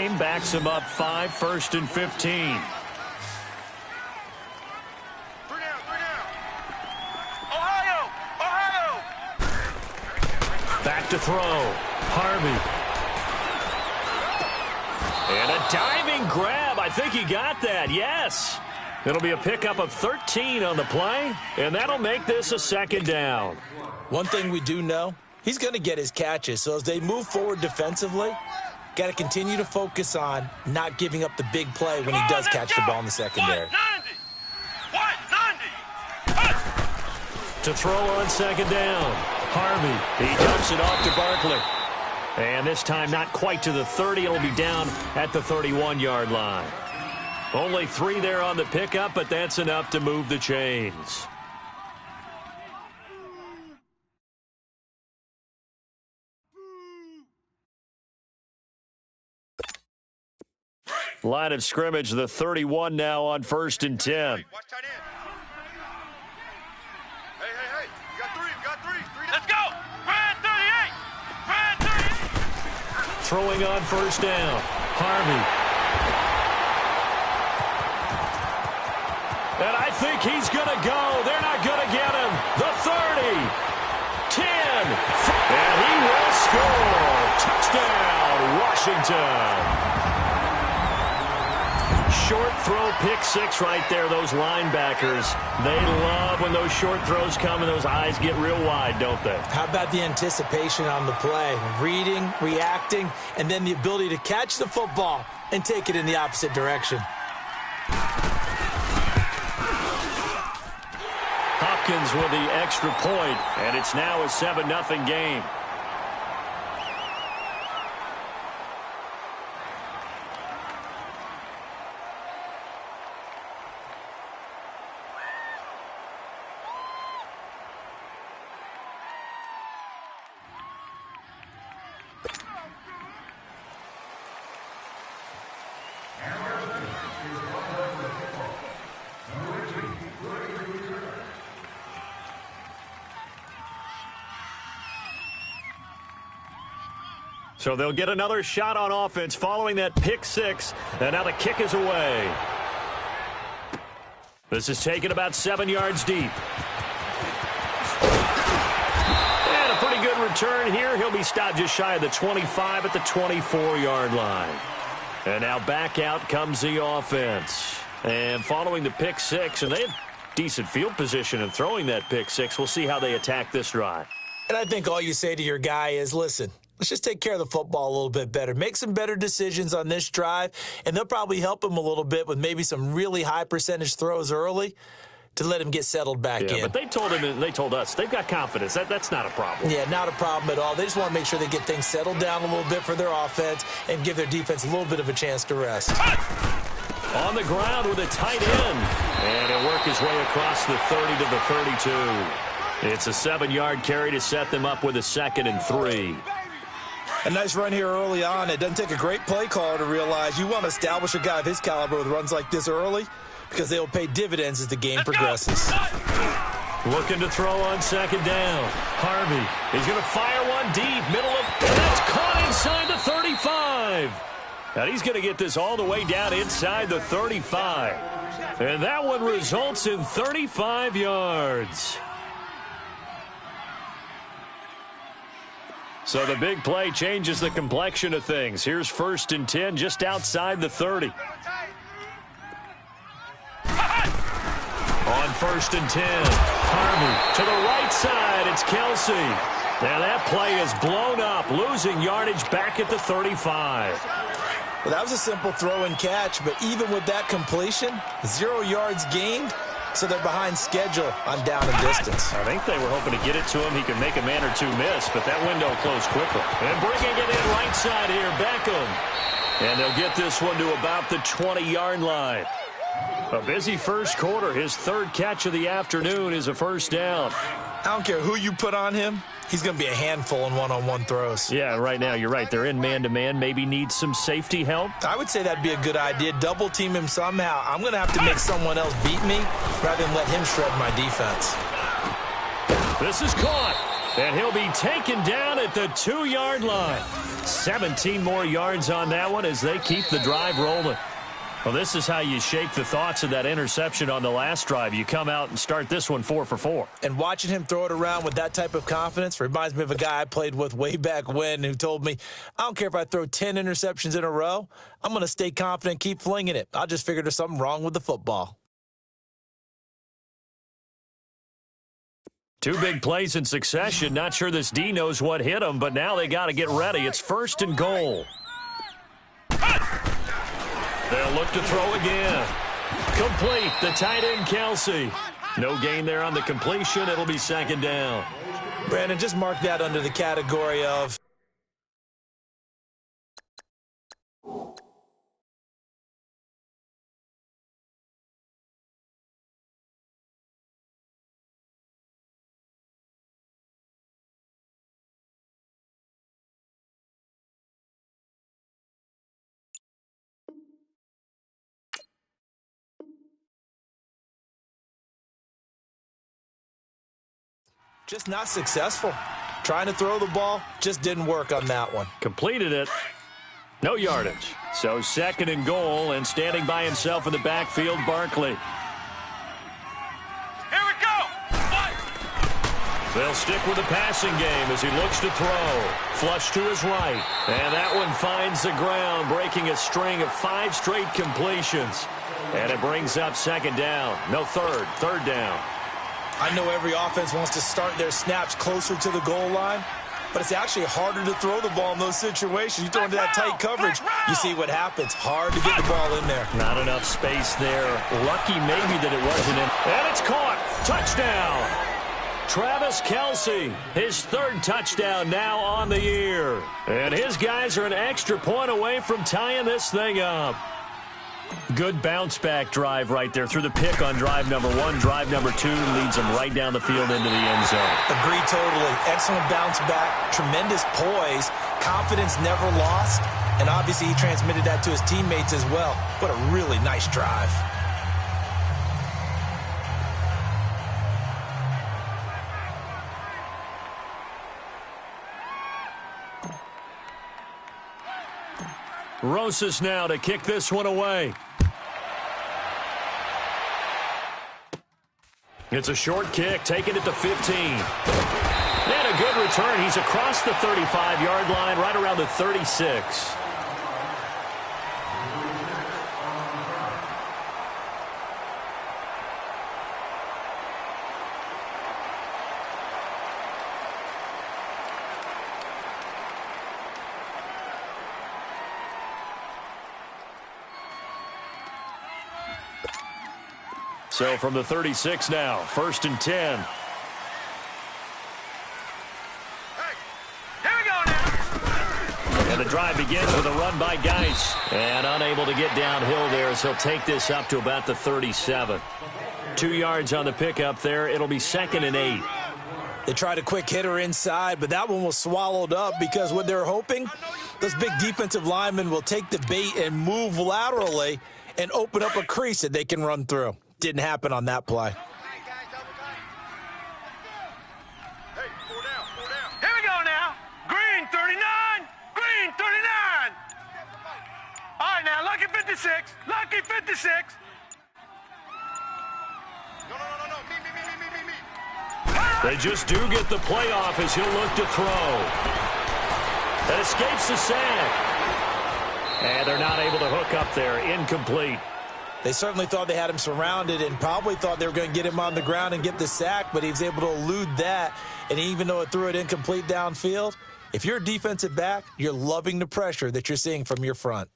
game. Backs him up 5, 1st and 15. Back to throw. Harvey. And a diving grab. I think he got that. Yes. It'll be a pickup of 13 on the play, and that'll make this a 2nd down. One thing we do know, he's going to get his catches. So as they move forward defensively, got to continue to focus on not giving up the big play when he does catch the ball in the secondary. To throw on 2nd down. Harvey. He dumps it off to Barkley. And this time not quite to the 30. It'll be down at the 31-yard line. Only 3 there on the pickup, but that's enough to move the chains. Line of scrimmage, the 31 now on 1st and 10. Throwing on 1st down. Harvey. And I think he's going to go. They're not going to get him. The 30. 10. And he will score. Touchdown, Washington. Short throw, pick 6 right there. Those linebackers, they love when those short throws come and those eyes get real wide, don't they? How about the anticipation on the play? Reading, reacting, and then the ability to catch the football and take it in the opposite direction. Hopkins with the extra point, and it's now a 7-0 game. So they'll get another shot on offense following that pick 6, and now the kick is away. This is taken about 7 yards deep. And a pretty good return here. He'll be stopped just shy of the 25 at the 24-yard line. And now back out comes the offense. And following the pick 6, and they had decent field position in throwing that pick 6. We'll see how they attack this drive. And I think all you say to your guy is, listen, let's just take care of the football a little bit better. Make some better decisions on this drive, and they'll probably help him a little bit with maybe some really high percentage throws early to let him get settled back in. But they told him and they told us they've got confidence. That's not a problem. Yeah, not a problem at all. They just want to make sure they get things settled down a little bit for their offense and give their defense a little bit of a chance to rest. On the ground with a tight end. And he'll work his way across the 30 to the 32. It's a 7-yard carry to set them up with a 2nd and 3. A nice run here early on. It doesn't take a great play caller to realize you want to establish a guy of his caliber with runs like this early because they will pay dividends as the game progresses. Looking to throw on 2nd down. Harvey. He's going to fire one deep. Middle of... And that's caught inside the 35. And he's going to get this all the way down inside the 35. And that one results in 35 yards. So the big play changes the complexion of things. Here's 1st and 10 just outside the 30. On 1st and 10, Harvey to the right side. It's Kelsey. Now that play is blown up, losing yardage back at the 35. Well, that was a simple throw and catch, but even with that completion, 0 yards gained. So they're behind schedule on down and distance. I think they were hoping to get it to him. He could make a man or two miss, but that window closed quickly. And bringing it in right side here, Beckham. And they'll get this one to about the 20-yard line. A busy first quarter. His 3rd catch of the afternoon is a 1st down. I don't care who you put on him. He's going to be a handful in one-on-one throws. Yeah, right now, you're right. They're in man-to-man. Maybe needs some safety help. I would say that'd be a good idea. Double team him somehow. I'm going to have to make someone else beat me rather than let him shred my defense. This is caught. And he'll be taken down at the 2-yard line. 17 more yards on that one as they keep the drive rolling. Well, this is how you shake the thoughts of that interception on the last drive. You come out and start this one 4 for 4. And watching him throw it around with that type of confidence reminds me of a guy I played with way back when who told me, I don't care if I throw 10 interceptions in a row. I'm going to stay confident, keep flinging it. I'll just figure there's something wrong with the football. 2 big plays in succession. Not sure this D knows what hit him, but now they got to get ready. It's 1st and goal. They'll look to throw again. Complete, the tight end, Kelsey. No gain there on the completion. It'll be 2nd down. Brandon, just mark that under the category of just not successful. Trying to throw the ball just didn't work on that one. Completed it. No yardage. So 2nd and goal, and standing by himself in the backfield, Barkley. Here we go! They'll stick with the passing game as he looks to throw. Flush to his right. And that one finds the ground, breaking a string of 5 straight completions. And it brings up 2nd down. No, 3rd down. I know every offense wants to start their snaps closer to the goal line, but it's actually harder to throw the ball in those situations. You throw into that tight coverage, you see what happens. Hard to get the ball in there. Not enough space there. Lucky maybe that it wasn't in. And it's caught. Touchdown. Travis Kelce, his 3rd touchdown now on the year. And his guys are an extra point away from tying this thing up. Good bounce-back drive right there through the pick on drive number 1. Drive number 2 leads them right down the field into the end zone. Agree totally. Excellent bounce back, tremendous poise, confidence never lost, and obviously he transmitted that to his teammates as well. What a really nice drive. Rosas now to kick this one away. It's a short kick, taking it to 15. And a good return. He's across the 35-yard line, right around the 36. So from the 36 now, 1st and 10. Hey, here we go now. And the drive begins with a run by Geis. And unable to get downhill there as he'll take this up to about the 37. 2 yards on the pickup there. It'll be 2nd and 8. They tried a quick hitter inside, but that one was swallowed up because what they're hoping, those big defensive linemen will take the bait and move laterally and open up a crease that they can run through. Didn't happen on that play. Hey, 4 down, 4 down. Here we go now. Green 39, green 39. All right, now, lucky 56, lucky 56. No, me. They just do get the playoff as he'll look to throw. That escapes the sack. And they're not able to hook up there. Incomplete. They certainly thought they had him surrounded and probably thought they were going to get him on the ground and get the sack, but he was able to elude that. And even though it threw it incomplete downfield, if you're a defensive back, you're loving the pressure that you're seeing from your front.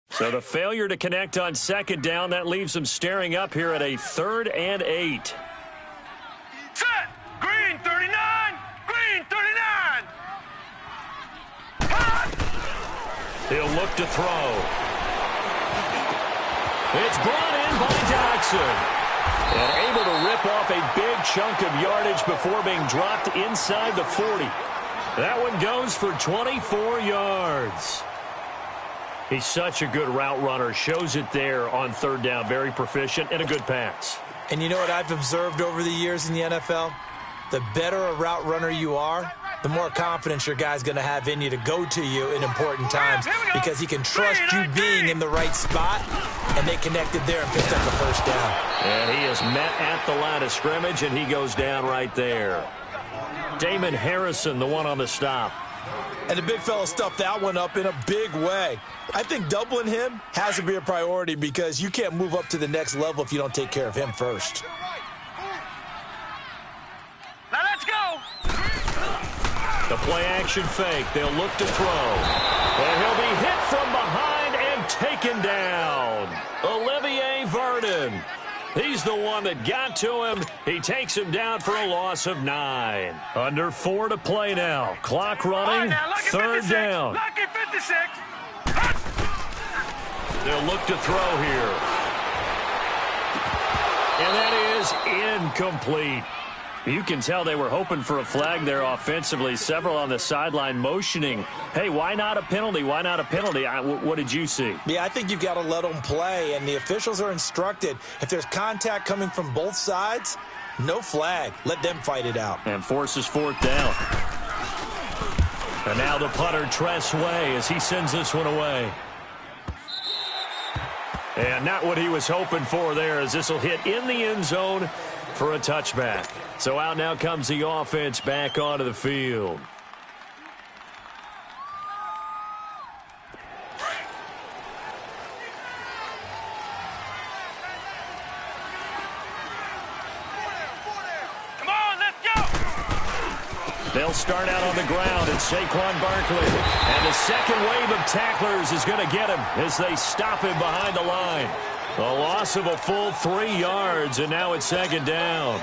So the failure to connect on 2nd down, that leaves them staring up here at a 3rd and 8. Set, green 39, green 39. He'll look to throw. It's brought in by Dodson. And able to rip off a big chunk of yardage before being dropped inside the 40. That one goes for 24 yards. He's such a good route runner. Shows it there on 3rd down. Very proficient and a good pass. And you know what I've observed over the years in the NFL? the better a route runner you are, the more confidence your guy's going to have in you to go to you in important times because he can trust you being in the right spot, and they connected there and picked up the first down. And he is met at the line of scrimmage, and he goes down right there. Damon Harrison, the one on the stop. And the big fella stuffed that one up in a big way. I think doubling him has to be a priority because you can't move up to the next level if you don't take care of him first. Now let's go. The play-action fake. They'll look to throw. And he'll be hit from behind and taken down. Olivier Vernon. He's the one that got to him. He takes him down for a loss of 9. Under 4 to play now. Clock running. Third down. Lucky 56. They'll look to throw here. And that is incomplete. You can tell they were hoping for a flag there offensively. Several on the sideline motioning, hey, why not a penalty? Why not a penalty? What did you see? Yeah, I think you've got to let them play, and the officials are instructed. If there's contact coming from both sides, no flag. Let them fight it out. And forces 4th down. And now the punter, Tress Way, as he sends this one away. And not what he was hoping for there, as this will hit in the end zone for a touchback. So out now comes the offense back onto the field. Come on, let's go. They'll start out on the ground. It's Saquon Barkley. And the second wave of tacklers is going to get him as they stop him behind the line. A loss of a full 3 yards, and now it's 2nd down.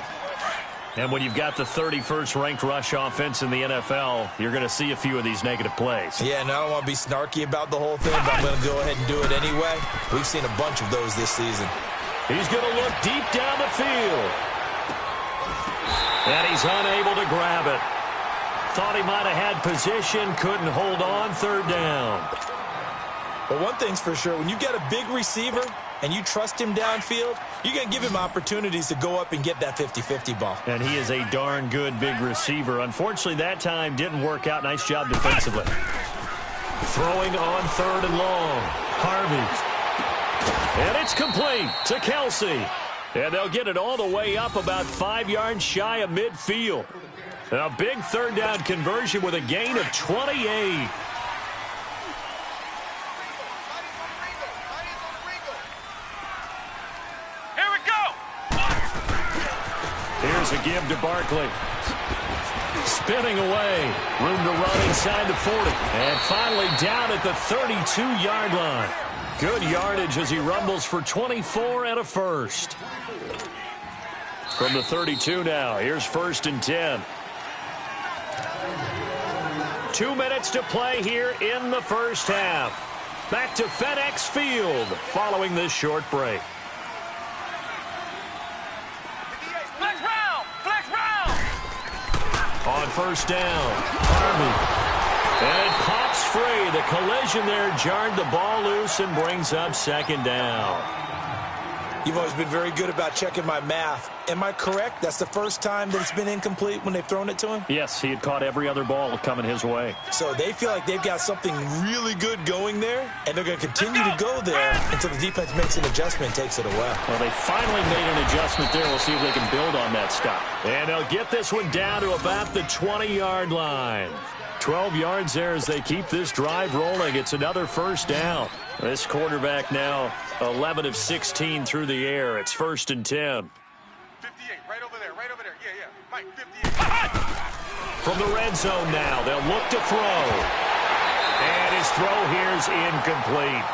And when you've got the 31st ranked rush offense in the NFL, you're going to see a few of these negative plays. Yeah, and I don't want to be snarky about the whole thing, but I'm going to go ahead and do it anyway. We've seen a bunch of those this season. He's going to look deep down the field. And he's unable to grab it. Thought he might have had position, couldn't hold on, 3rd down. But one thing's for sure, when you've got a big receiver and you trust him downfield, you're going to give him opportunities to go up and get that 50-50 ball. And he is a darn good big receiver. Unfortunately, that time didn't work out. Nice job defensively. Throwing on 3rd and long. Harvey. And it's complete to Kelsey. And they'll get it all the way up about 5 yards shy of midfield. A big 3rd down conversion with a gain of 28. Here's a give to Barkley. Spinning away. Room to run inside the 40. And finally down at the 32-yard line. Good yardage as he rumbles for 24 and a first. From the 32 now. Here's 1st and 10. 2 minutes to play here in the first half. Back to FedEx Field following this short break. On 1st down, Harvey. And it pops free. The collision there jarred the ball loose and brings up 2nd down. You've always been very good about checking my math. Am I correct? That's the first time that it's been incomplete when they've thrown it to him? Yes, he had caught every other ball coming his way. So they feel like they've got something really good going there, and they're going to continue to go there until the defense makes an adjustment and takes it away. Well, they finally made an adjustment there. We'll see if they can build on that stop. And they'll get this one down to about the 20-yard line. 12 yards there as they keep this drive rolling. It's another 1st down. This quarterback now 11 of 16 through the air. It's 1st and 10. 58, right over there, yeah. Mike, 58. From the red zone now, they'll look to throw. And his throw here is incomplete.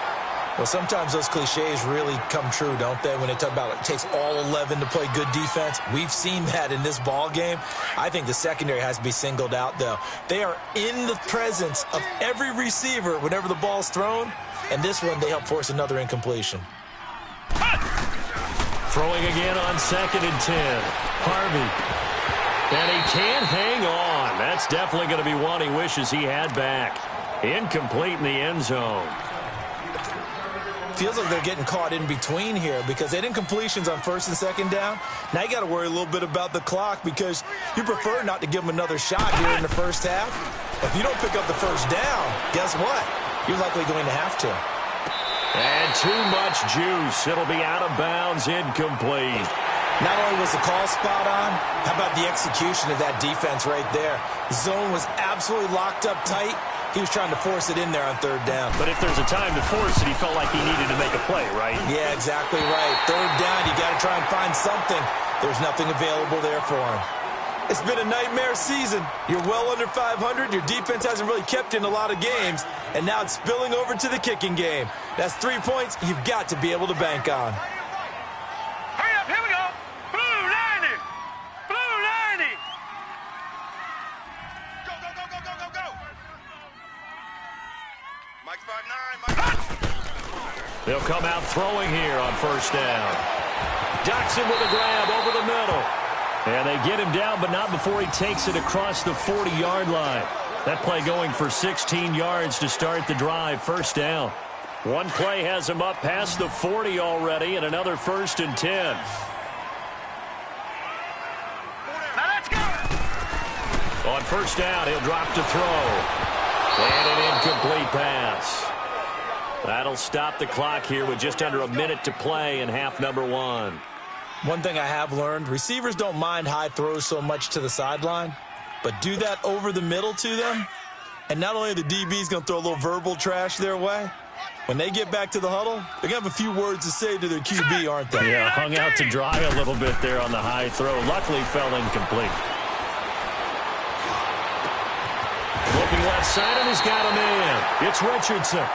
Well, sometimes those cliches really come true, don't they? When they talk about it takes all 11 to play good defense. We've seen that in this ball game. I think the secondary has to be singled out, though. They are in the presence of every receiver whenever the ball's thrown. And this one, they help force another incompletion. Throwing again on 2nd and 10. Harvey. And he can't hang on. That's definitely going to be one he wishes he had back. Incomplete in the end zone. Feels like they're getting caught in between here because they didn't completions on first and second down. Now you got to worry a little bit about the clock because you prefer not to give them another shot here in the first half. If you don't pick up the first down, guess what? You're likely going to have to. And too much juice. It'll be out of bounds, incomplete. Not only was the call spot on, how about the execution of that defense right there? Zone was absolutely locked up tight. He was trying to force it in there on third down. But if there's a time to force it, he felt like he needed to make a play, right? Yeah, exactly right. Third down, you got to try and find something. There's nothing available there for him. It's been a nightmare season. You're well under 500. Your defense hasn't really kept you in a lot of games. And now it's spilling over to the kicking game. That's 3 points you've got to be able to bank on. Hurry up, here we go. Blue 90. Blue 90. Go, go, go, go, go, go, go. Mike's 5'9", Mike. They'll come out throwing here on first down. Doxson with a grab over the middle. And they get him down, but not before he takes it across the 40-yard line. That play going for 16 yards to start the drive. First down. One play has him up past the 40 already, and another 1st and 10. Now let's go. On first down, he'll drop to throw. And an incomplete pass. That'll stop the clock here with just under a minute to play in half number 1. One thing I have learned, receivers don't mind high throws so much to the sideline, but do that over the middle to them, and not only are the DBs going to throw a little verbal trash their way, when they get back to the huddle, they're going to have a few words to say to their QB, aren't they? Yeah, hung out to dry a little bit there on the high throw. Luckily fell incomplete. Looking left side, and he's got a man. It's Richardson.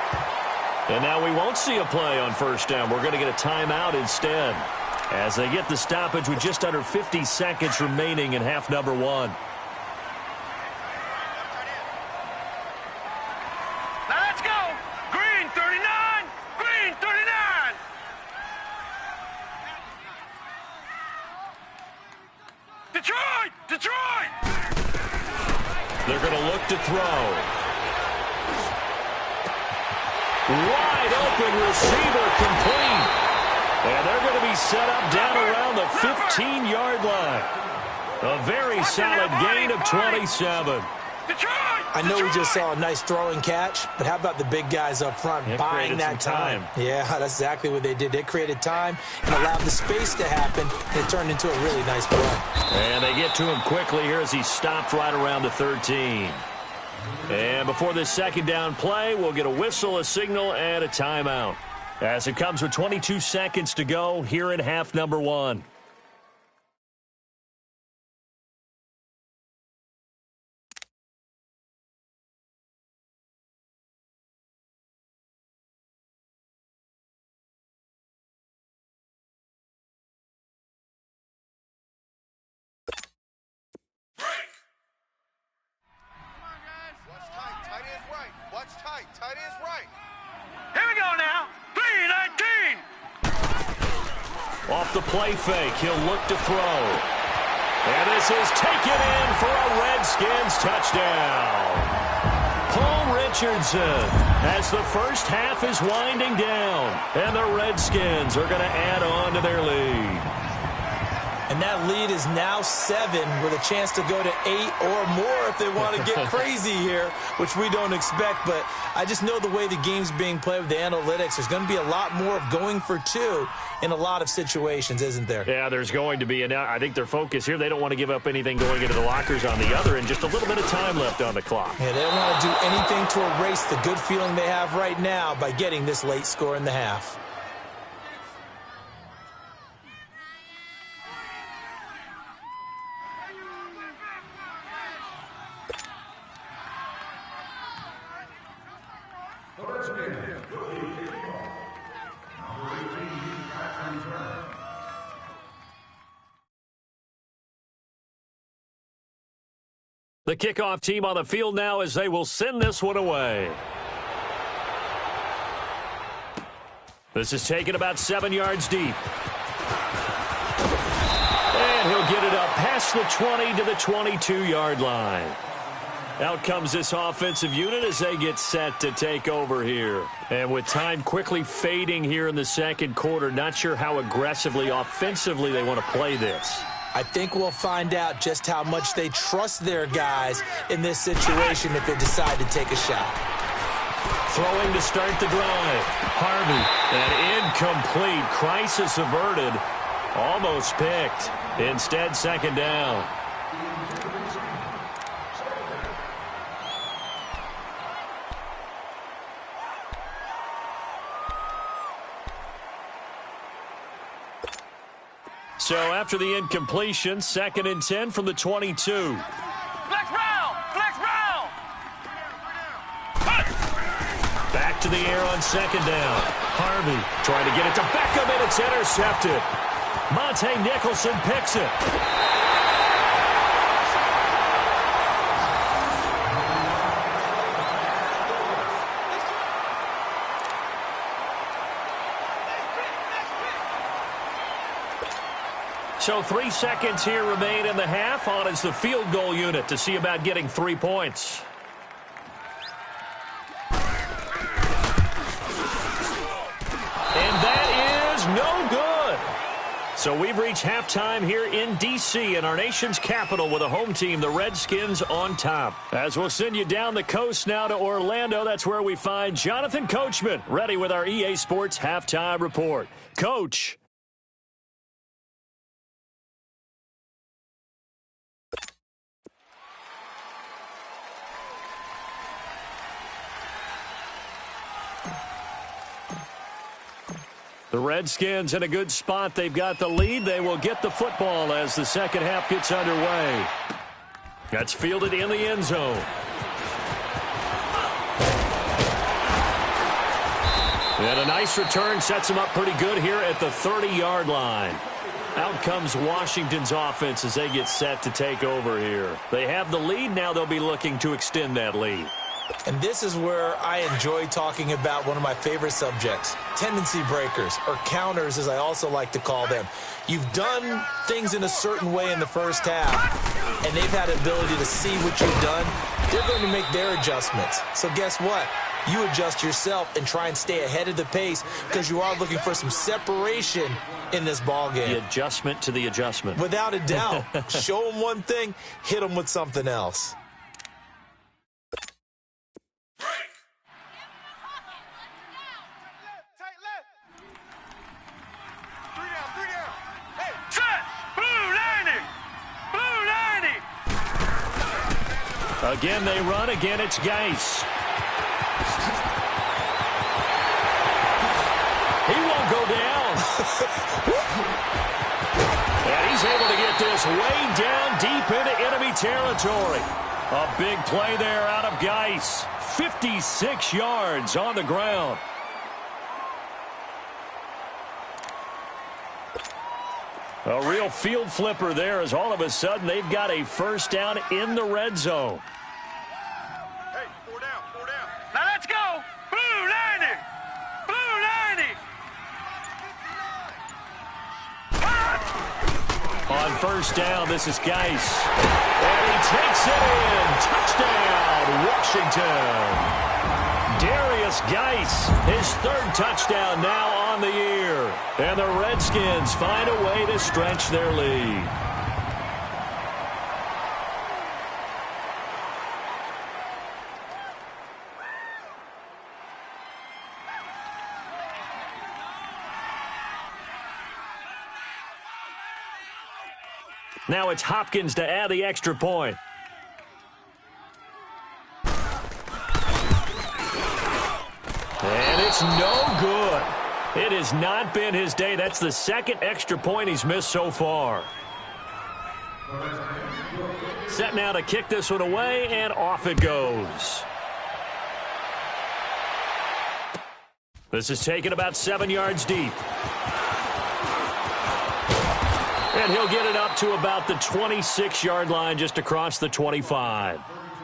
And now we won't see a play on first down. We're going to get a timeout instead, as they get the stoppage with just under 50 seconds remaining in half number 1. Now let's go. Green 39. Green 39. Detroit. Detroit. They're going to look to throw. Wide open receiver complete. And they're going to be set up down around the 15-yard line. A very solid gain of 27. I know we just saw a nice throwing catch, but how about the big guys up front buying that time? Yeah, that's exactly what they did. They created time and allowed the space to happen, and it turned into a really nice play. And they get to him quickly here as he stopped right around the 13. And before this second down play, we'll get a whistle, a signal, and a timeout, as it comes with 22 seconds to go here in half number 1. Tight ends right. Here we go now. 3-19. Off the play fake, he'll look to throw. And this is taken in for a Redskins touchdown. Paul Richardson, as the first half is winding down, and the Redskins are going to add on to their lead. And that lead is now 7 with a chance to go to 8 or more if they want to get crazy here, which we don't expect. But I just know the way the game's being played with the analytics, there's going to be a lot more of going for 2 in a lot of situations, isn't there? Yeah, there's going to be. And I think their focus here, they don't want to give up anything going into the lockers on the other, and just a little bit of time left on the clock. Yeah, they don't want to do anything to erase the good feeling they have right now by getting this late score in the half. The kickoff team on the field now as they will send this one away. This is taken about 7 yards deep. And he'll get it up past the 20 to the 22-yard line. Out comes this offensive unit as they get set to take over here. And with time quickly fading here in the second quarter, not sure how aggressively, offensively they want to play this. I think we'll find out just how much they trust their guys in this situation if they decide to take a shot. Throwing to start the drive. Harvey, an incomplete. Crisis averted. Almost picked. Instead, second down. So after the incompletion, 2nd and 10 from the 22. Flex round! Flex round! Back to the air on 2nd down. Harvey trying to get it to Beckham, and it's intercepted. Monte Nicholson picks it. So 3 seconds here remain in the half. On is the field goal unit to see about getting 3 points. And that is no good. So we've reached halftime here in D.C. in our nation's capital with a home team, the Redskins, on top. As we'll send you down the coast now to Orlando, that's where we find Jonathan Coachman ready with our EA Sports halftime report. Coach. The Redskins in a good spot. They've got the lead. They will get the football as the second half gets underway. That's fielded in the end zone. And a nice return sets them up pretty good here at the 30-yard line. Out comes Washington's offense as they get set to take over here. They have the lead. Now they'll be looking to extend that lead. And this is where I enjoy talking about one of my favorite subjects, tendency breakers, or counters as I also like to call them. You've done things in a certain way in the first half, and they've had the ability to see what you've done. They're going to make their adjustments. So guess what? You adjust yourself and try and stay ahead of the pace because you are looking for some separation in this ballgame. The adjustment to the adjustment. Without a doubt. Show them one thing, hit them with something else. Again, they run. Again, it's Geis. He won't go down. And he's able to get this way down deep into enemy territory. A big play there out of Geis. 56 yards on the ground. A real field flipper there as all of a sudden they've got a first down in the red zone. Hey, 4 down, 4 down. Now let's go. Blue 90. Blue 90. On first down, this is Geis. And he takes it in. Touchdown, Washington. Darius Geis, his 3rd touchdown now on the year. And the Redskins find a way to stretch their lead. Now it's Hopkins to add the extra point. And it's no good. It has not been his day. That's the 2nd extra point he's missed so far. Set now to kick this one away, and off it goes. This is taken about 7 yards deep. And he'll get it up to about the 26-yard line, just across the 25.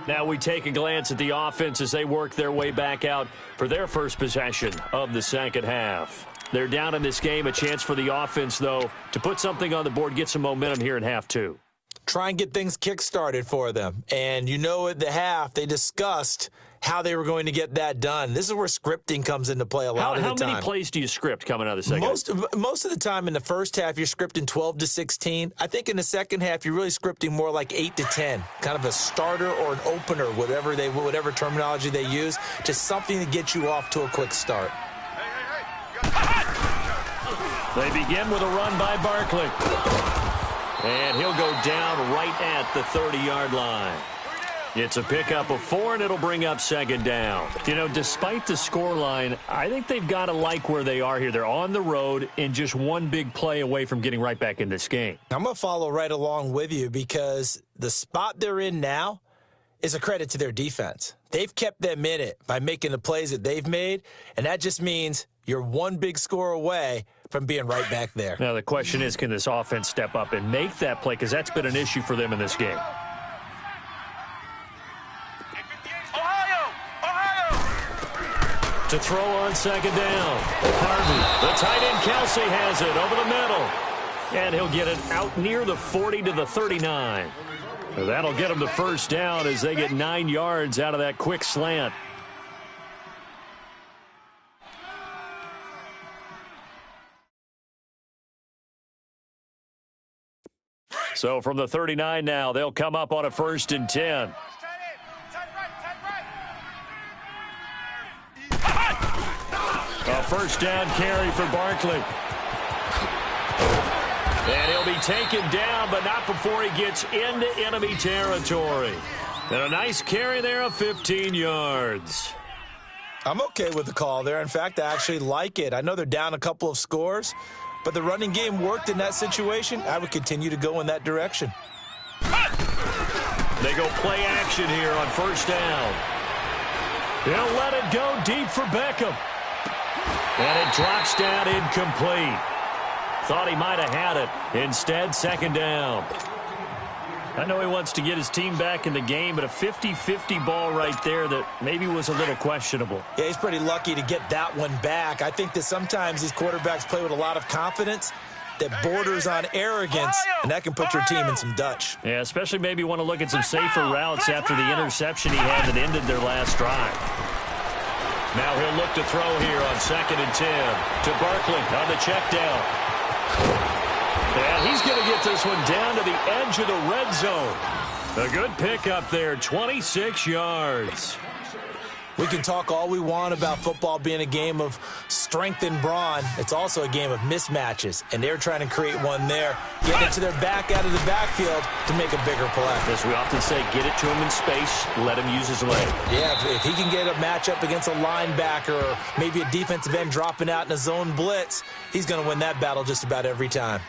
Now we take a glance at the offense as they work their way back out for their first possession of the second half. They're down in this game. A chance for the offense, though, to put something on the board, get some momentum here in half 2. try and get things kick-started for them. And you know at the half, they discussed how they were going to get that done. This is where scripting comes into play a lot of the time. How many plays do you script coming out of the second? Most of the time in the first half, you're scripting 12 to 16. I think in the second half, you're really scripting more like 8 to 10, kind of a starter or an opener, whatever terminology they use, just something to get you off to a quick start. They begin with a run by Barkley. And he'll go down right at the 30-yard line. It's a pickup of 4, and it'll bring up second down. You know, despite the scoreline, I think they've got to like where they are here. They're on the road and just one big play away from getting right back in this game. I'm going to follow right along with you because the spot they're in now is a credit to their defense. They've kept them in it by making the plays that they've made, and that just means you're one big score away from being right back there. Now, the question is, can this offense step up and make that play? Because that's been an issue for them in this game. To throw on second down. Harvey, the tight end Kelsey has it over the middle. And he'll get it out near the 40 to the 39. That'll get them the first down as they get 9 yards out of that quick slant. So from the 39 now, they'll come up on a 1st and 10. A first down carry for Barkley. And he'll be taken down, but not before he gets into enemy territory. And a nice carry there of 15 yards. I'm okay with the call there. In fact, I actually like it. I know they're down a couple of scores, but the running game worked in that situation. I would continue to go in that direction. They go play action here on first down. He'll let it go deep for Beckham. And it drops down incomplete. Thought he might have had it. Instead, second down. I know he wants to get his team back in the game, but a 50-50 ball right there that maybe was a little questionable. Yeah, he's pretty lucky to get that one back. I think that sometimes these quarterbacks play with a lot of confidence that borders on arrogance, and that can put your team in some Dutch. Yeah, especially maybe want to look at some safer routes after the interception he had that ended their last drive. Now he'll look to throw here on 2nd and 10 to Barkley on the check down. And he's going to get this one down to the edge of the red zone. A good pickup there, 26 yards. We can talk all we want about football being a game of strength and brawn. It's also a game of mismatches, and they're trying to create one there, getting it to their back out of the backfield to make a bigger play. As we often say, get it to him in space, let him use his leg. Yeah, if he can get a matchup against a linebacker or maybe a defensive end dropping out in a zone blitz, he's going to win that battle just about every time.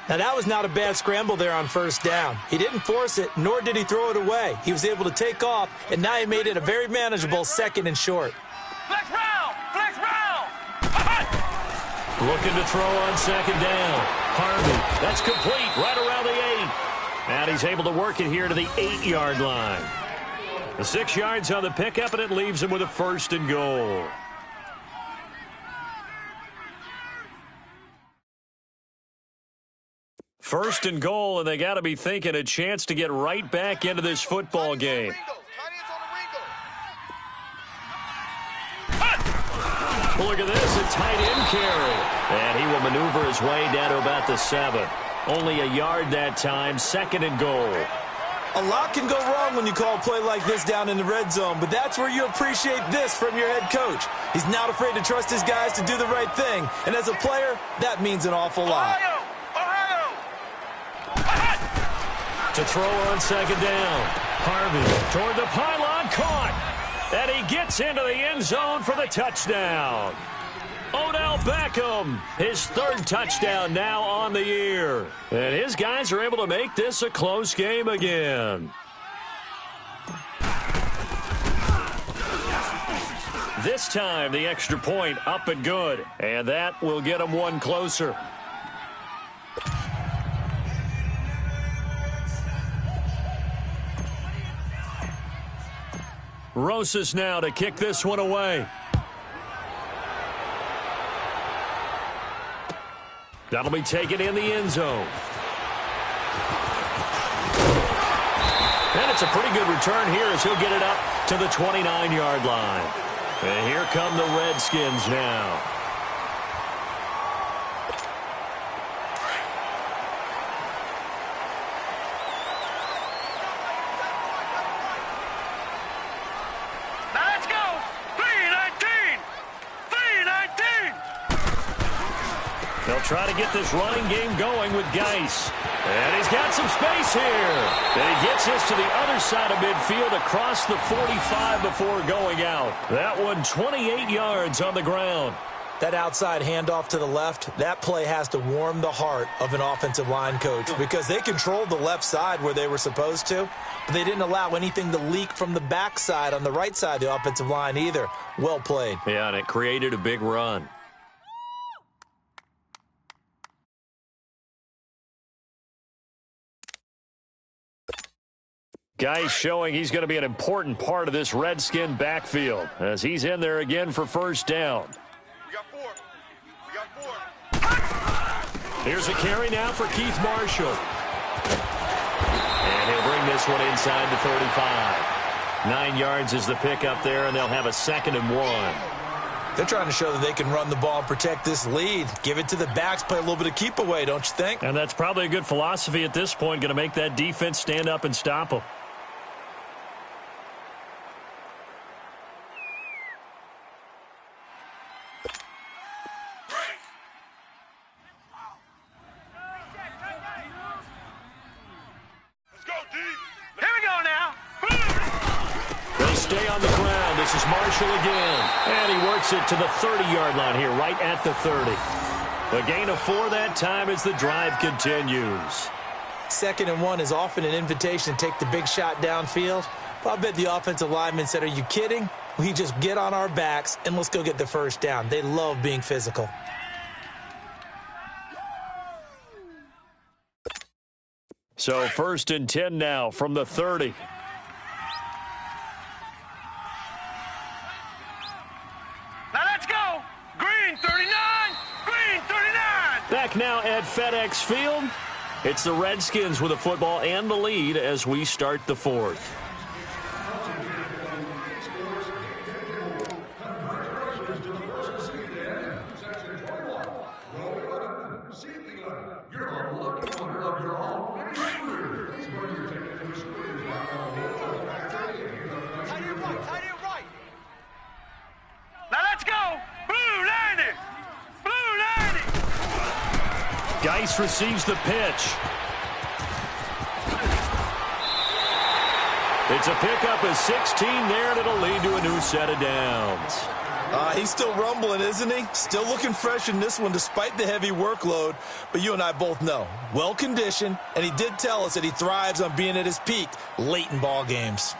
Now, that was not a bad scramble there on first down. He didn't force it, nor did he throw it away. He was able to take off, and now he made it a very manageable 2nd and short. Flex round! Flex round! Looking to throw on 2nd down. Harvey, that's complete right around the 8. And he's able to work it here to the 8-yard line. The 6 yards on the pickup, and it leaves him with a 1st and goal. First and goal, and they got to be thinking a chance to get right back into this football game. Look at this, a tight end carry. And he will maneuver his way down to about the 7. Only a yard that time, 2nd and goal. A lot can go wrong when you call a play like this down in the red zone, but that's where you appreciate this from your head coach. He's not afraid to trust his guys to do the right thing, and as a player, that means an awful lot. To throw on 2nd down. Harvey toward the pylon, caught. And he gets into the end zone for the touchdown. Odell Beckham, his 3rd touchdown now on the year. And his guys are able to make this a close game again. This time, the extra point up and good. And that will get them one closer. Rosas now to kick this one away. That'll be taken in the end zone. And it's a pretty good return here as he'll get it up to the 29-yard line. And here come the Redskins now. Now let's go. 3-19. 3-19. They'll try to get this running game going with Geis. And he's got some space here. And he gets this to the other side of midfield across the 45 before going out. That one 28 yards on the ground. That outside handoff to the left, that play has to warm the heart of an offensive line coach because they controlled the left side where they were supposed to, but they didn't allow anything to leak from the backside on the right side of the offensive line either. Well played. Yeah, and it created a big run. Geis showing he's going to be an important part of this Redskin backfield as he's in there again for first down. We got 4. We got 4. Here's a carry now for Keith Marshall. And he'll bring this one inside the 35. 9 yards is the pickup there, and they'll have a 2nd and 1. They're trying to show that they can run the ball and protect this lead. Give it to the backs, play a little bit of keep away, don't you think? And that's probably a good philosophy at this point, going to make that defense stand up and stop them. Stay on the ground. This is Marshall again. And he works it to the 30-yard line here, right at the 30. A gain of 4 that time as the drive continues. 2nd and 1 is often an invitation to take the big shot downfield. But I bet the offensive lineman said, are you kidding? We just get on our backs and let's go get the first down. They love being physical. So 1st and 10 now from the 30. Back now at FedEx Field. It's the Redskins with the football and the lead as we start the 4th. Now let's go. Blue 90. Geis receives the pitch. It's a pickup of 16 there, and it'll lead to a new set of downs. He's still rumbling, isn't he? Still looking fresh in this one despite the heavy workload. But you and I both know, well-conditioned, and he did tell us that he thrives on being at his peak late in ball games.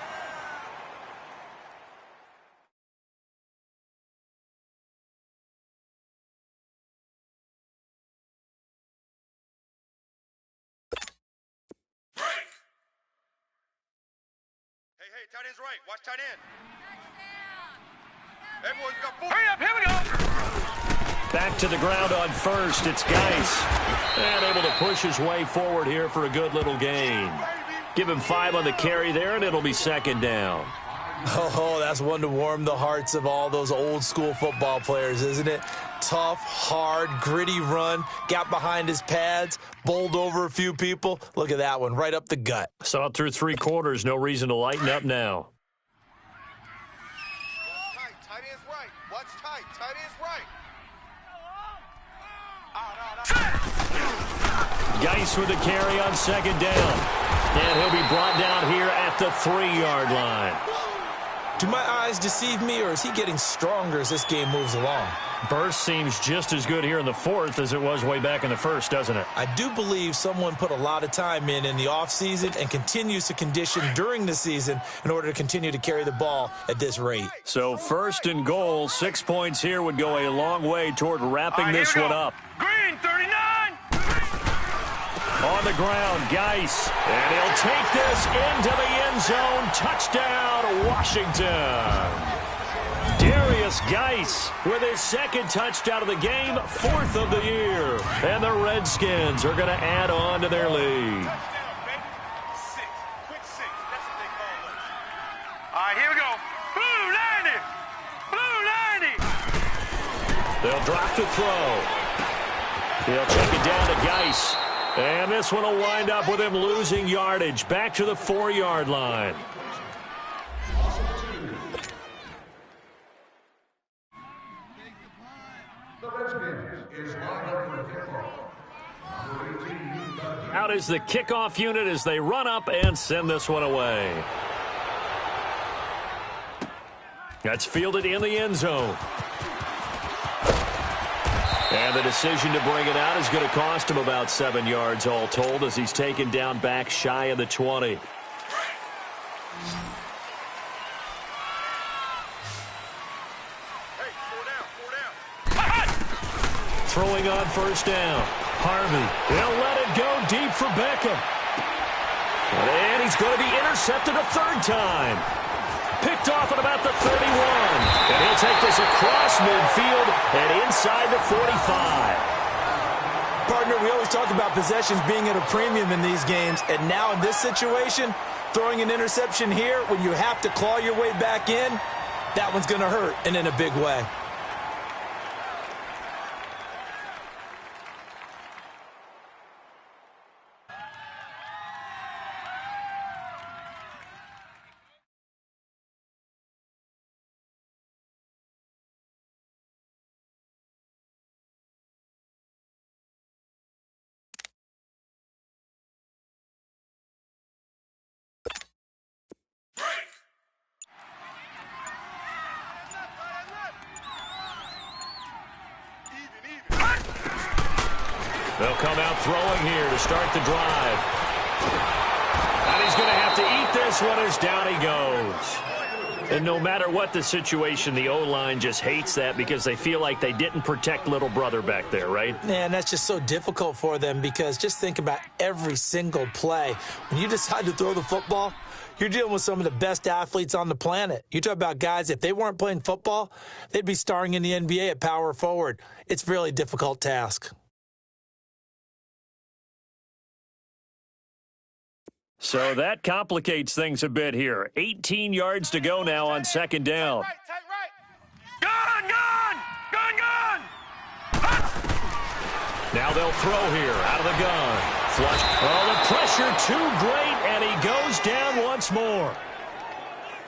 Hey, tight end's right. Watch tight end. Everyone's got 4. Hurry up, here we go. Back to the ground on 1st. It's Geis. And able to push his way forward here for a good little gain. Give him 5 on the carry there, and it'll be 2nd down. Oh, that's one to warm the hearts of all those old-school football players, isn't it? Tough, hard, gritty run, got behind his pads, bowled over a few people. Look at that one, right up the gut. Saw it through 3 quarters. No reason to lighten up now. Tight end's right. Watch tight. Tight end's right. Geis with the carry on 2nd down. And he'll be brought down here at the 3-yard line. Do my eyes deceive me, or is he getting stronger as this game moves along? Burst seems just as good here in the 4th as it was way back in the 1st, doesn't it? I do believe someone put a lot of time in the offseason and continues to condition during the season in order to continue to carry the ball at this rate. So 1st and goal, 6 points here would go a long way toward wrapping this one up. Green 39. On the ground, Geis. And he'll take this into the end zone. Touchdown, Washington. Darius Geis with his 2nd touchdown of the game, 4th of the year. And the Redskins are going to add on to their lead. Quick 6. They'll drop to throw. He'll check it down to Geis. And this one will wind up with him losing yardage. Back to the 4-yard line. Out is the kickoff unit as they run up and send this one away. That's fielded in the end zone. And the decision to bring it out is going to cost him about 7 yards all told as he's taken down back shy of the 20. Throwing on first down. Harvey, they'll let it go deep for Beckham. And he's going to be intercepted a third time. Picked off at about the 31. And he'll take this across midfield and inside the 45. Partner, we always talk about possessions being at a premium in these games. And now in this situation, throwing an interception here when you have to claw your way back in, that one's going to hurt and in a big way. They'll come out throwing here to start the drive. And he's going to have to eat this one as down he goes. And no matter what the situation, the O-line just hates that because they feel like they didn't protect little brother back there, right? Man, that's just so difficult for them because just think about every single play. When you decide to throw the football, you're dealing with some of the best athletes on the planet. You talk about guys, if they weren't playing football, they'd be starring in the NBA at power forward. It's a really difficult task. So that complicates things a bit here. 18 yards to go now on second down. Gun! Now they'll throw here out of the gun. Flush. Oh, the pressure too great, and he goes down once more.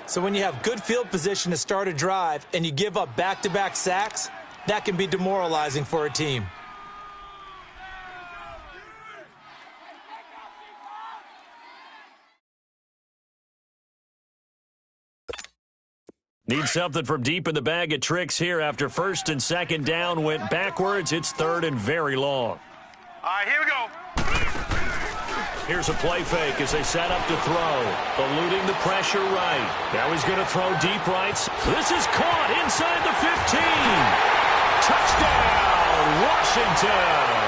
So when you have good field position to start a drive and you give up back-to-back sacks, that can be demoralizing for a team. Need something from deep in the bag of tricks here after first and second down went backwards. It's third and very long. All right, here we go. Here's a play fake as they set up to throw. Eluding the pressure right. Now he's going to throw deep rights. This is caught inside the 15. Touchdown, Washington.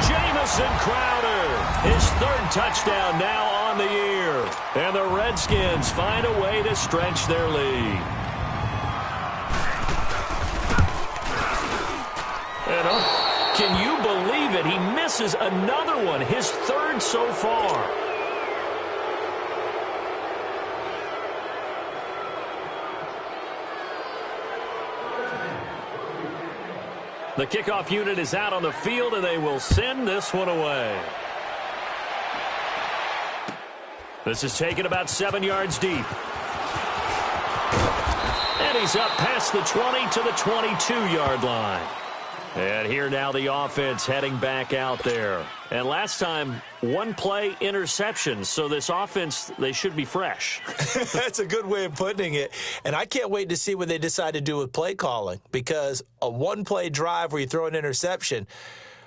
Jamison Crowder. His third touchdown now on the year. And the Redskins find a way to stretch their lead. And can you believe it? He misses another one, his third so far. The kickoff unit is out on the field, and they will send this one away. This is taken about 7 yards deep. And he's up past the 20 to the 22-yard line. And here now the offense heading back out there. And last time, one play interception. So this offense, they should be fresh. That's a good way of putting it. And I can't wait to see what they decide to do with play calling. Because a one-play drive where you throw an interception,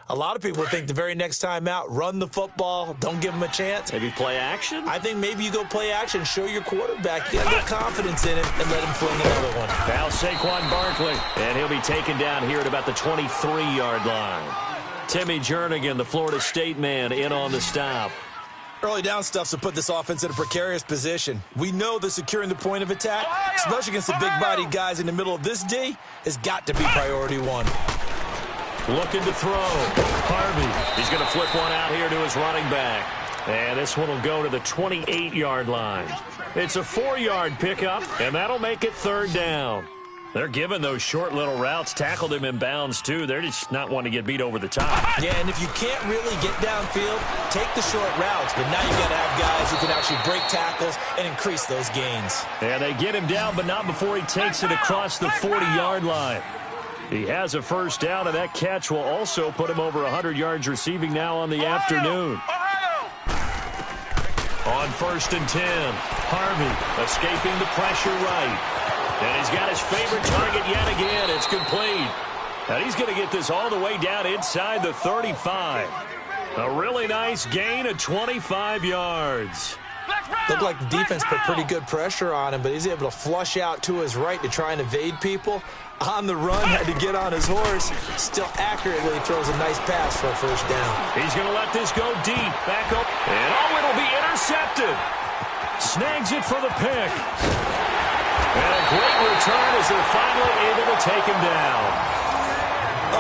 a lot of people think the very next time out, run the football, don't give them a chance. Maybe play action? I think maybe you go play action, show your quarterback, you got a little confidence in it, and let him fling another one. Now Saquon Barkley, and he'll be taken down here at about the 23-yard line. Timmy Jernigan, the Florida State man, in on the stop. Early down stuff's to put this offense in a precarious position. We know that securing the point of attack, especially against the big-bodied guys in the middle of this D, has got to be priority one. Looking to throw. Harvey. He's going to flip one out here to his running back. And this one will go to the 28-yard line. It's a 4-yard pickup, and that'll make it third down. They're giving those short little routes, tackled him in bounds, too. They're just not wanting to get beat over the top. Yeah, and if you can't really get downfield, take the short routes. But now you got to have guys who can actually break tackles and increase those gains. And they get him down, but not before he takes it across the 40-yard line. He has a first down, and that catch will also put him over 100 yards receiving now on the afternoon. On 1st and 10, Harvey escaping the pressure right. And he's got his favorite target yet again. It's complete. And he's going to get this all the way down inside the 35. A really nice gain of 25 yards. Looked like the defense put pretty good pressure on him, but he's able to flush out to his right to try and evade people. On the run, had to get on his horse. Still accurately throws a nice pass for a first down. He's going to let this go deep. Back up. And it'll be intercepted. Snags it for the pick. And a great return as they're finally able to take him down.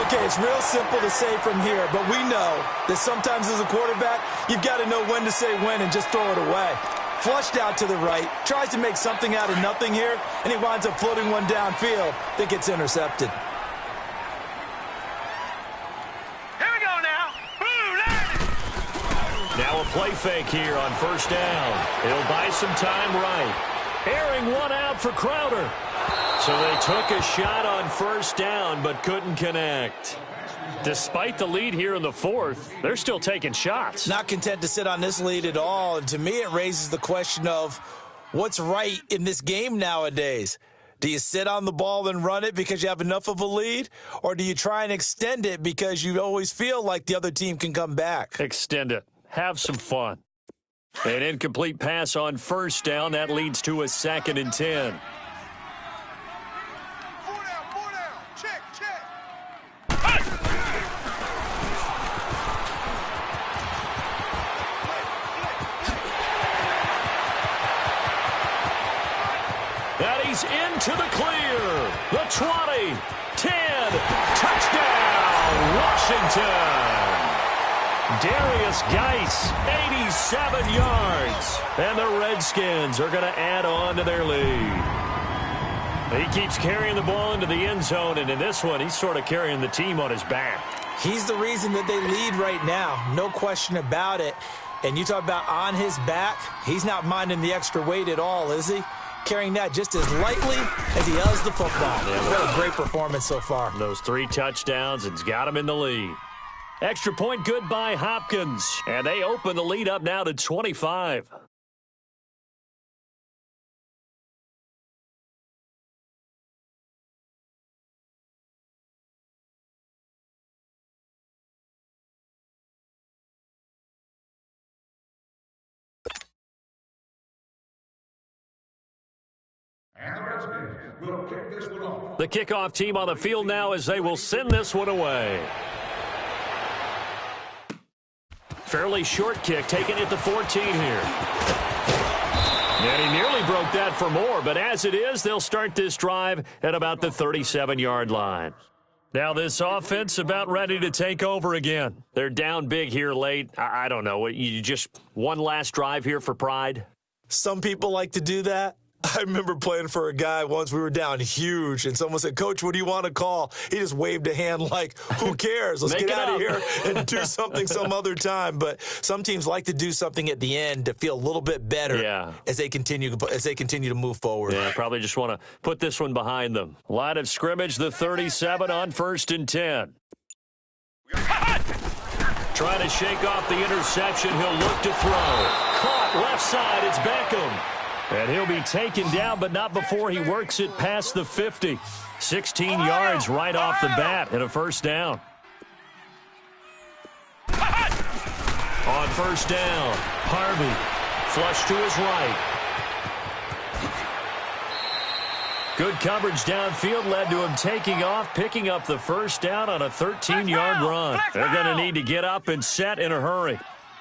Okay, it's real simple to say from here, but we know that sometimes as a quarterback, you've got to know when to say when and just throw it away. Flushed out to the right, tries to make something out of nothing here, and he winds up floating one downfield that gets intercepted. Here we go now. Now a play fake here on first down. He'll buy some time right. Airing one out for Crowder. So they took a shot on first down but couldn't connect. Despite the lead here in the 4th, they're still taking shots. Not content to sit on this lead at all. And to me, it raises the question of what's right in this game nowadays. Do you sit on the ball and run it because you have enough of a lead? Or do you try and extend it because you always feel like the other team can come back? Extend it. Have some fun. An incomplete pass on first down. That leads to a 2nd and 10. Four down. Check. And he's into the clear. The 20, 10, touchdown, Washington. Darius Geis, 87 yards. And the Redskins are going to add on to their lead. He keeps carrying the ball into the end zone, and in this one, he's sort of carrying the team on his back. He's the reason that they lead right now. No question about it. And you talk about on his back, he's not minding the extra weight at all, is he? Carrying that just as lightly as he does the football. Yeah, what a great performance so far. Those 3 touchdowns, it's got him in the lead. Extra point good by Hopkins. And they open the lead up now to 25. And the Redskins will kick this one off. The kickoff team on the field now as they will send this one away. Fairly short kick, taken at the 14 here. And he nearly broke that for more, but as it is, they'll start this drive at about the 37-yard line. Now this offense about ready to take over again. They're down big here late. I don't know. You just one last drive here for pride? Some people like to do that. I remember playing for a guy once. We were down huge, and someone said, "Coach, what do you want to call?" He just waved a hand like, who cares? Let's get out of here and do something some other time. But some teams like to do something at the end to feel a little bit better as they continue to move forward. Yeah, probably just want to put this one behind them. Line of scrimmage, the 37 on 1st and 10. Trying to shake off the interception. He'll look to throw. Caught left side. It's Beckham. And he'll be taken down, but not before he works it past the 50. 16 yards right off the bat and a first down. On first down, Harvey, flush to his right. Good coverage downfield led to him taking off, picking up the first down on a 13-yard run. They're going to need to get up and set in a hurry.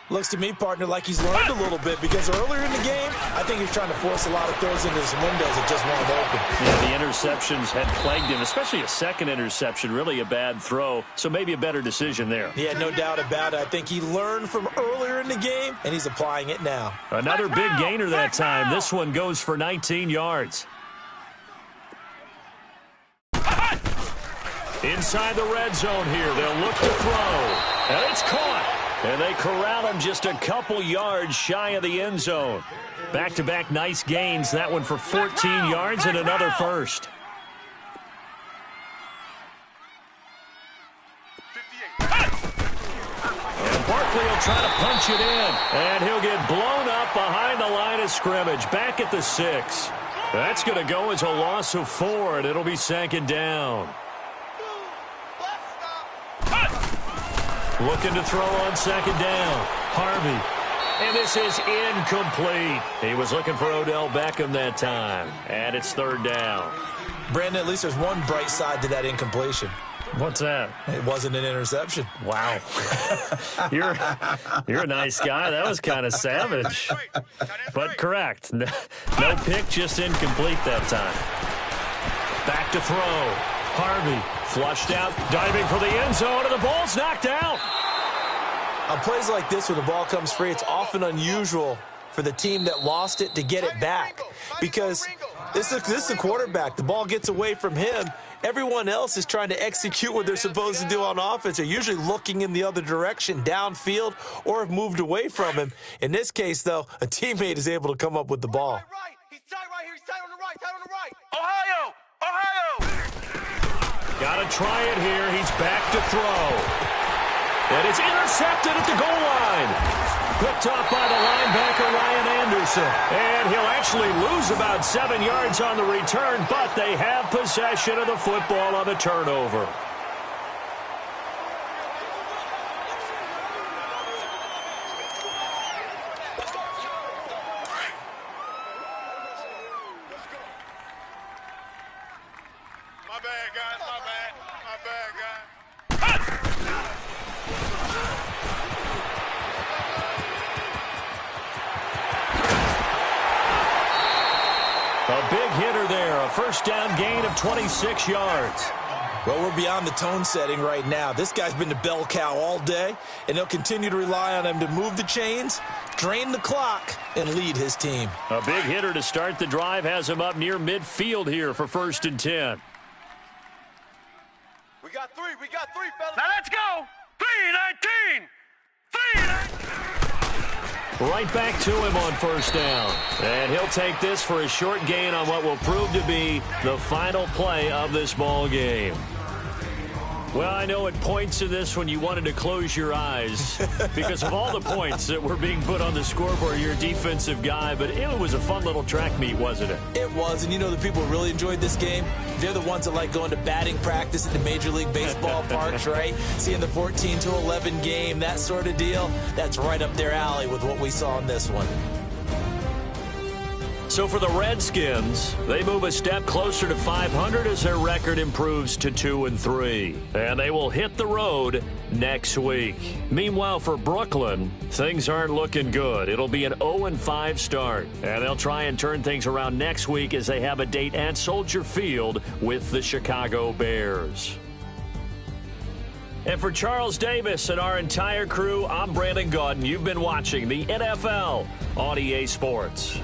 Looks to me, partner, like he's learned a little bit because earlier in the game, I think he was trying to force a lot of throws into his windows that just weren't open. Yeah, the interceptions had plagued him, especially a second interception, really a bad throw, so maybe a better decision there. Yeah, no doubt about it. I think he learned from earlier in the game, and he's applying it now. Another big gainer that time. This one goes for 19 yards. Inside the red zone here, they'll look to throw. And it's caught. And they corral him just a couple yards shy of the end zone. Back-to-back nice gains. That one for 14 yards and another first. And Barkley will try to punch it in. And he'll get blown up behind the line of scrimmage. Back at the 6. That's going to go as a loss of 4, and it'll be second down. Looking to throw on second down. Harvey. And this is incomplete. He was looking for Odell Beckham that time. And it's third down. Brandon, at least there's one bright side to that incompletion. What's that? It wasn't an interception. Wow. You're a nice guy. That was kind of savage. But correct. No pick, just incomplete that time. Back to throw. Harvey flushed out, diving for the end zone, and the ball's knocked out. On plays like this, when the ball comes free, it's often unusual for the team that lost it to get it back. Because this is the quarterback. The ball gets away from him. Everyone else is trying to execute what they're supposed to do on offense. They're usually looking in the other direction, downfield, or have moved away from him. In this case, though, a teammate is able to come up with the ball. He's tight right here. He's tight on the right. Tight on the right. Ohio! Got to try it here. He's back to throw. And it's intercepted at the goal line. Picked off by the linebacker, Ryan Anderson. And he'll actually lose about 7 yards on the return, but they have possession of the football on the turnover. My bad, guys. My bad, guys. A big hitter there, a first down gain of 26 yards. Well, we're beyond the tone setting right now. This guy's been the bell cow all day, and they'll continue to rely on him to move the chains, drain the clock, and lead his team. A big hitter to start the drive has him up near midfield here for 1st and 10. We got three, fellas. Now let's go. 3-19. 3-19. Right back to him on first down. And he'll take this for a short gain on what will prove to be the final play of this ball game. Well, I know at points in this when you wanted to close your eyes because of all the points that were being put on the scoreboard. You're a defensive guy, but it was a fun little track meet, wasn't it? It was, and you know the people who really enjoyed this game? They're the ones that like going to batting practice at the Major League Baseball parks, right? Seeing the 14-11 game, that sort of deal. That's right up their alley with what we saw in this one. So for the Redskins, they move a step closer to 500 as their record improves to 2-3. And they will hit the road next week. Meanwhile, for Brooklyn, things aren't looking good. It'll be an 0-5 start. And they'll try and turn things around next week as they have a date at Soldier Field with the Chicago Bears. And for Charles Davis and our entire crew, I'm Brandon Gaudin. You've been watching the NFL on EA Sports.